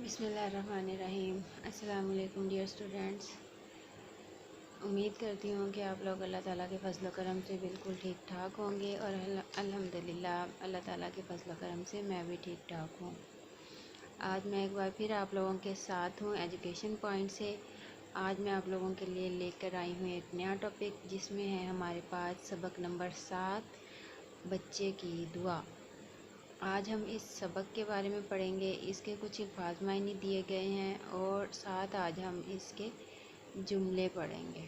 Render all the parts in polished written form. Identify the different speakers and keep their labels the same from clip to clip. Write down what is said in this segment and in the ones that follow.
Speaker 1: बिस्मिल्लाहिर्रहमानिर्रहीम। अस्सलाम वालेकुम डियर स्टूडेंट्स। उम्मीद करती हूँ कि आप लोग अल्लाह ताला के फजल करम से बिल्कुल ठीक ठाक होंगे और अल्हम्दुलिल्लाह अल्लाह ताला के फजल करम से मैं भी ठीक ठाक हूँ। आज मैं एक बार फिर आप लोगों के साथ हूँ एजुकेशन पॉइंट से। आज मैं आप लोगों के लिए लेकर आई हूँ एक नया टॉपिक जिसमें है हमारे पास सबक नंबर 7 बच्चे की दुआ। आज हम इस सबक के बारे में पढ़ेंगे। इसके कुछ अल्फाज मायने दिए गए हैं और साथ आज हम इसके जुमले पढ़ेंगे।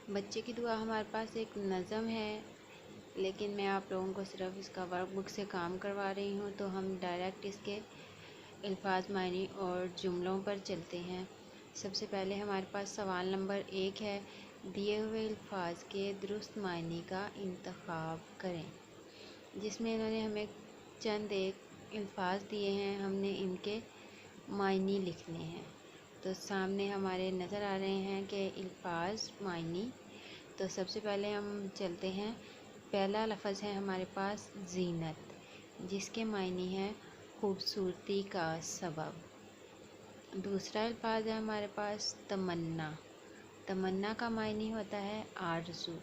Speaker 1: बच्चे की दुआ हमारे पास एक नज़म है, लेकिन मैं आप लोगों को सिर्फ इसका वर्कबुक से काम करवा रही हूँ, तो हम डायरेक्ट इसके अल्फाज मायने और जुमलों पर चलते हैं। सबसे पहले हमारे पास सवाल नंबर 1 है, दिए हुए अल्फाज के दुरुस्त मायने का इंतखाब करें। जिसमें इन्होंने हमें चंद एक अल्फाज दिए हैं, हमने इनके मायने लिखने हैं। तो सामने हमारे नज़र आ रहे हैं कि अल्फाज मायने। तो सबसे पहले हम चलते हैं। पहला लफ्ज़ है हमारे पास ज़ीनत, जिसके मायने हैं खूबसूरती का सबब। दूसरा अल्फाज है हमारे पास तमन्ना, तमन्ना का मायने होता है आरज़ू।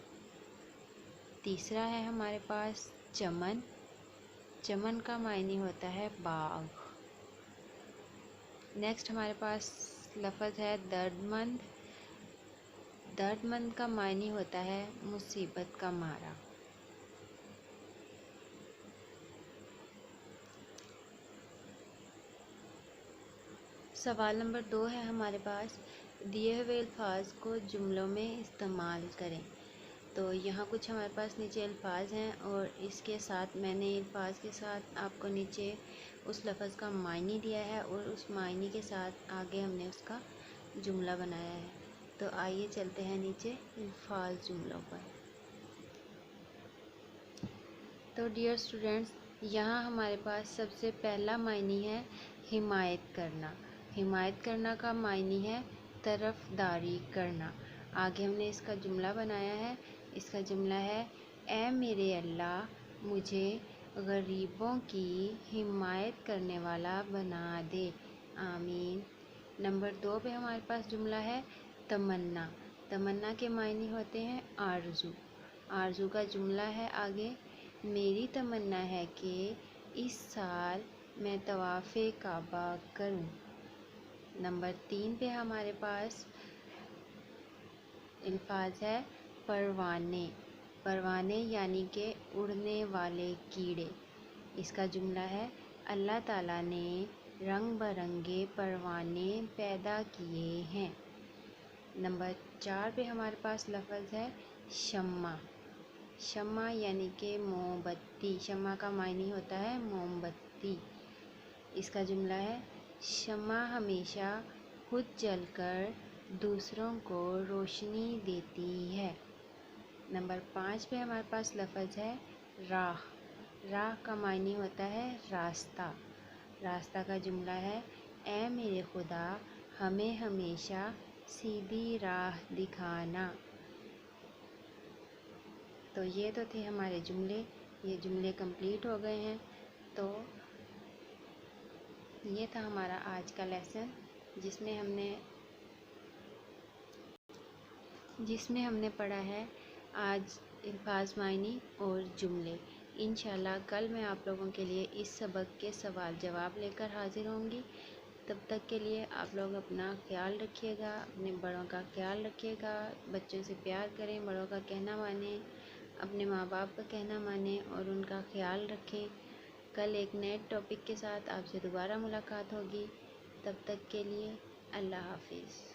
Speaker 1: तीसरा है हमारे पास चमन, चमन का मायने होता है बाग। नेक्स्ट हमारे पास लफ्ज़ है दर्दमंद, दर्दमंद का मायने होता है मुसीबत का मारा। सवाल नंबर 2 है हमारे पास, दिए हुए अल्फाज को जुमलों में इस्तेमाल करें। तो यहाँ कुछ हमारे पास नीचे अल्फाज हैं और इसके साथ मैंने अल्फाज के साथ आपको नीचे उस लफ्ज़ का मायने दिया है और उस मायने के साथ आगे हमने उसका जुमला बनाया है। तो आइए चलते हैं नीचे अल्फाज जुमलों पर। तो डियर स्टूडेंट्स, यहाँ हमारे पास सबसे पहला मायने है हिमायत करना। हिमायत करना का मायने है तरफदारी करना। आगे हमने इसका जुमला बनाया है। इसका जुमला है, ऐ मेरे अल्लाह मुझे गरीबों की हिमायत करने वाला बना दे, आमीन। नंबर 2 पे हमारे पास जुमला है तमन्ना। तमन्ना के मायने होते हैं आरज़ू। आरज़ू का जुमला है आगे, मेरी तमन्ना है कि इस साल मैं तवाफ़े काबा करूं। नंबर 3 पे हमारे पास अल्फाज है परवाने। परवाने यानी कि उड़ने वाले कीड़े। इसका जुमला है, अल्लाह ताला ने रंग बरंगे परवाने पैदा किए हैं। नंबर 4 पे हमारे पास लफ्ज़ है शम्मा। शम्मा यानी कि मोमबत्ती। शम्मा का मायने होता है मोमबत्ती। इसका जुमला है, शम्मा हमेशा खुद जलकर दूसरों को रोशनी देती है। नंबर 5 पे हमारे पास लफ्ज़ है राह। राह का मायने होता है रास्ता। रास्ता का जुमला है, ऐ मेरे खुदा हमें हमेशा सीधी राह दिखाना। तो ये तो थे हमारे जुमले। ये जुमले कंप्लीट हो गए हैं। तो ये था हमारा आज का लेसन, जिसमें हमने पढ़ा है आज अल्फाज मायने और जुमले। इंशाल्लाह कल मैं आप लोगों के लिए इस सबक के सवाल जवाब लेकर हाजिर होंगी। तब तक के लिए आप लोग अपना ख्याल रखिएगा, अपने बड़ों का ख्याल रखिएगा, बच्चों से प्यार करें, बड़ों का कहना मानें, अपने माँ बाप का कहना मानें और उनका ख्याल रखें। कल एक नए टॉपिक के साथ आपसे दोबारा मुलाकात होगी। तब तक के लिए अल्लाह हाफिज़।